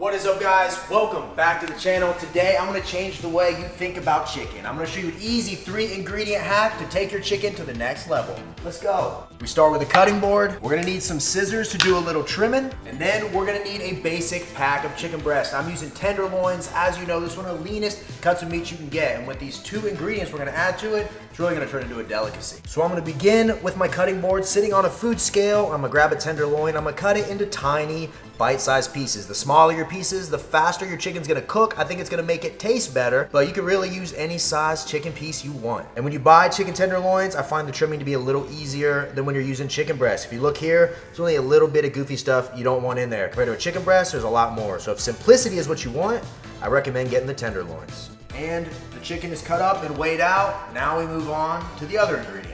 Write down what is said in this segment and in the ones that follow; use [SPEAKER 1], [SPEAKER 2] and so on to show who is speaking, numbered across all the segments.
[SPEAKER 1] What is up, guys? Welcome back to the channel. Today I'm going to change the way you think about chicken. I'm going to show you an easy 3-ingredient hack to take your chicken to the next level. Let's go. We start with a cutting board. We're going to need some scissors to do a little trimming, and then we're going to need a basic pack of chicken breast. I'm using tenderloins. As you know, this is one of the leanest cuts of meat you can get, and with these 2 ingredients we're going to add to it, it's really going to turn into a delicacy. So I'm going to begin with my cutting board sitting on a food scale. I'm going to grab a tenderloin. I'm going to cut it into tiny bite-sized pieces. The smaller your pieces, the faster your chicken's gonna cook. I think it's gonna make it taste better, but you can really use any size chicken piece you want. And when you buy chicken tenderloins, I find the trimming to be a little easier than when you're using chicken breast. If you look here, there's only a little bit of goofy stuff you don't want in there. Compared to a chicken breast, there's a lot more. So if simplicity is what you want, I recommend getting the tenderloins. And the chicken is cut up and weighed out. Now we move on to the other ingredients.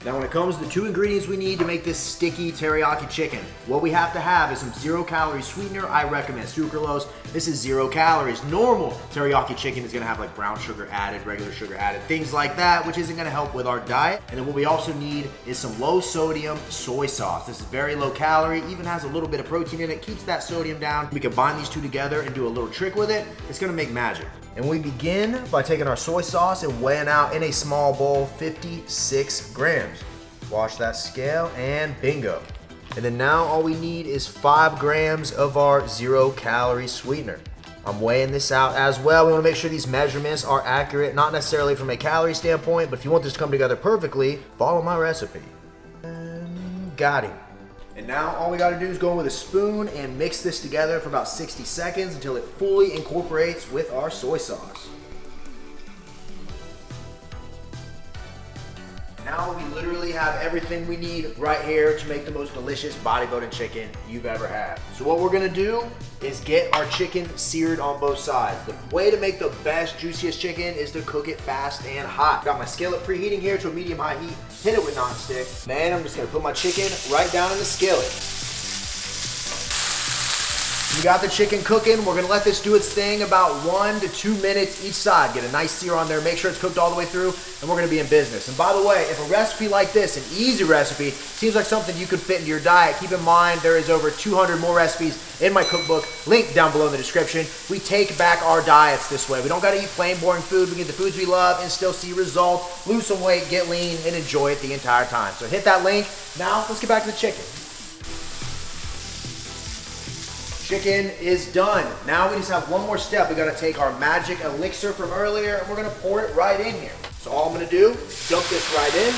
[SPEAKER 1] Now when it comes to the 2 ingredients we need to make this sticky teriyaki chicken, what we have to have is some 0-calorie sweetener. I recommend sucralose. This is 0 calories. Normal teriyaki chicken is gonna have like brown sugar added, regular sugar added, things like that, which isn't gonna help with our diet. And then what we also need is some low sodium soy sauce. This is very low calorie, even has a little bit of protein in it, keeps that sodium down. We combine these 2 together and do a little trick with it. It's gonna make magic. And we begin by taking our soy sauce and weighing out in a small bowl 56 grams. Wash that scale and bingo. And then now all we need is 5 grams of our 0-calorie sweetener. I'm weighing this out as well. We want to make sure these measurements are accurate, not necessarily from a calorie standpoint, but if you want this to come together perfectly, follow my recipe. And got it. And now all we gotta do is go in with a spoon and mix this together for about 60 seconds until it fully incorporates with our soy sauce. Now we literally have everything we need right here to make the most delicious bodybuilding chicken you've ever had. So what we're gonna do is get our chicken seared on both sides. The way to make the best, juiciest chicken is to cook it fast and hot. Got my skillet preheating here to a medium-high heat. Hit it with nonstick. Then I'm just gonna put my chicken right down in the skillet. We got the chicken cooking. We're gonna let this do its thing about 1 to 2 minutes each side. Get a nice sear on there, make sure it's cooked all the way through, and we're gonna be in business. And by the way, if a recipe like this, an easy recipe, seems like something you could fit into your diet, keep in mind there is over 200 more recipes in my cookbook, linked down below in the description. We take back our diets this way. We don't gotta eat plain, boring food. We get the foods we love and still see results, lose some weight, get lean, and enjoy it the entire time. So hit that link. Now, let's get back to the chicken. Chicken is done. Now we just have one more step. We gotta take our magic elixir from earlier and we're gonna pour it right in here. So all I'm gonna do, dump this right in.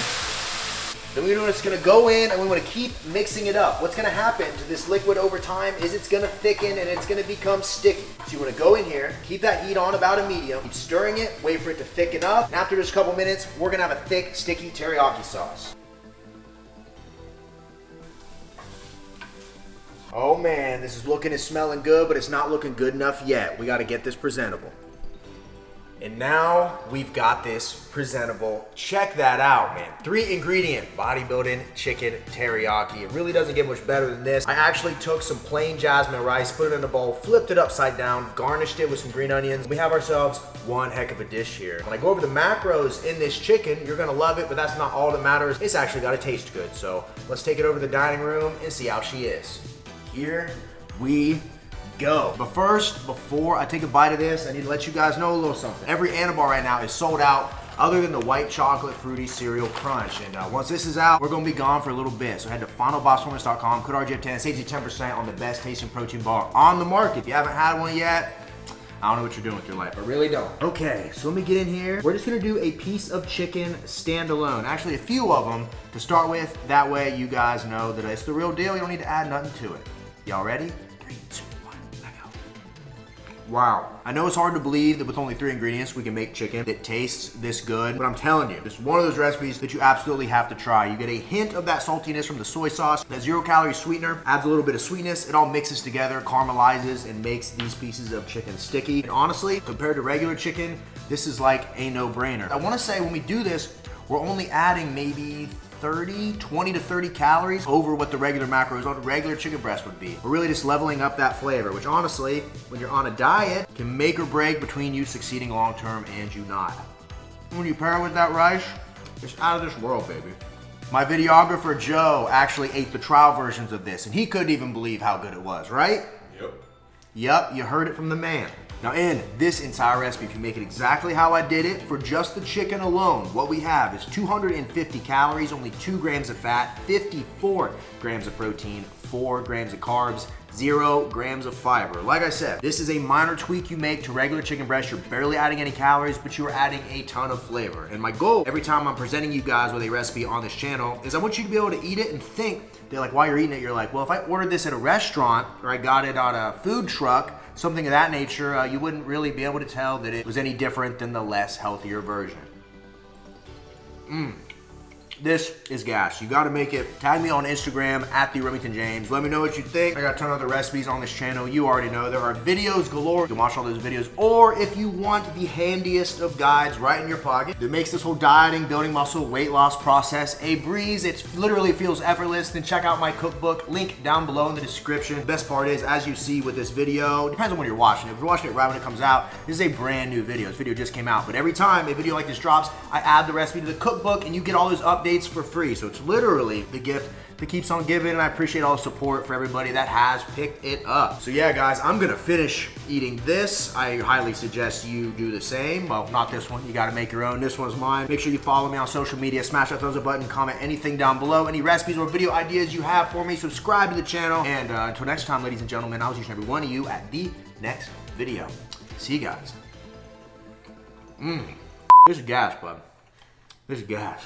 [SPEAKER 1] Then we're just gonna go in and we wanna keep mixing it up. What's gonna happen to this liquid over time is it's gonna thicken and it's gonna become sticky. So you wanna go in here, keep that heat on about a medium, keep stirring it, wait for it to thicken up. And after just a couple minutes, we're gonna have a thick, sticky teriyaki sauce. Oh man, this is looking and smelling good, but it's not looking good enough yet. We gotta get this presentable. And now we've got this presentable. Check that out, man. 3-ingredient bodybuilding chicken teriyaki. It really doesn't get much better than this. I actually took some plain jasmine rice, put it in a bowl, flipped it upside down, garnished it with some green onions. We have ourselves one heck of a dish here. When I go over the macros in this chicken, you're gonna love it, but that's not all that matters. It's actually gotta taste good. So let's take it over to the dining room and see how she is. Here we go. But first, before I take a bite of this, I need to let you guys know a little something. Every Anabar right now is sold out other than the white chocolate fruity cereal crunch. And once this is out, we're gonna be gone for a little bit. So head to finalbossperformance.com, code RGF10, saves you 10% on the best tasting protein bar on the market. If you haven't had one yet, I don't know what you're doing with your life. I really don't. Okay, so let me get in here. We're just gonna do a piece of chicken standalone. Actually, a few of them to start with. That way you guys know that it's the real deal. You don't need to add nothing to it. Y'all ready? 3, 2, 1, let go. Wow. I know it's hard to believe that with only 3 ingredients, we can make chicken that tastes this good, but I'm telling you, this is one of those recipes that you absolutely have to try. You get a hint of that saltiness from the soy sauce. That 0-calorie sweetener adds a little bit of sweetness. It all mixes together, caramelizes, and makes these pieces of chicken sticky. And honestly, compared to regular chicken, this is like a no-brainer. I wanna say when we do this, we're only adding maybe 20 to 30 calories over what the regular macros on a regular chicken breast would be. We're really just leveling up that flavor, which honestly, when you're on a diet, can make or break between you succeeding long-term and you not. When you pair it with that rice, it's out of this world, baby. My videographer, Joe, actually ate the trial versions of this, and he couldn't even believe how good it was, right?
[SPEAKER 2] Yep.
[SPEAKER 1] Yup, you heard it from the man. Now in this entire recipe, if you make it exactly how I did it, for just the chicken alone, what we have is 250 calories, only 2 grams of fat, 54 grams of protein, 4 grams of carbs, 0 grams of fiber. Like I said, this is a minor tweak you make to regular chicken breast. You're barely adding any calories, but you're adding a ton of flavor. And my goal every time I'm presenting you guys with a recipe on this channel is I want you to be able to eat it and think that, like, while you're eating it, you're like, well, if I ordered this at a restaurant or I got it on a food truck, something of that nature, you wouldn't really be able to tell that it was any different than the less healthier version. This is gas. You gotta make it. Tag me on Instagram at the Remington James. Let me know what you think. I got a ton of other recipes on this channel. You already know there are videos galore. You can watch all those videos. Or if you want the handiest of guides right in your pocket that makes this whole dieting, building muscle, weight loss process a breeze, it literally feels effortless, then check out my cookbook. Link down below in the description. The best part is, as you see with this video, it depends on when you're watching it. If you're watching it right when it comes out, this is a brand new video. This video just came out. But every time a video like this drops, I add the recipe to the cookbook and you get all those updates for free. So it's literally the gift that keeps on giving, and I appreciate all the support for everybody that has picked it up. So yeah, guys, I'm gonna finish eating this. I highly suggest you do the same. Well, not this one. You gotta make your own. This one's mine. Make sure you follow me on social media. Smash that thumbs up button. Comment anything down below. Any recipes or video ideas you have for me. Subscribe to the channel. And until next time, ladies and gentlemen, I'll see each and every one of you at the next video. See you guys. This is gas, bud. This is gas.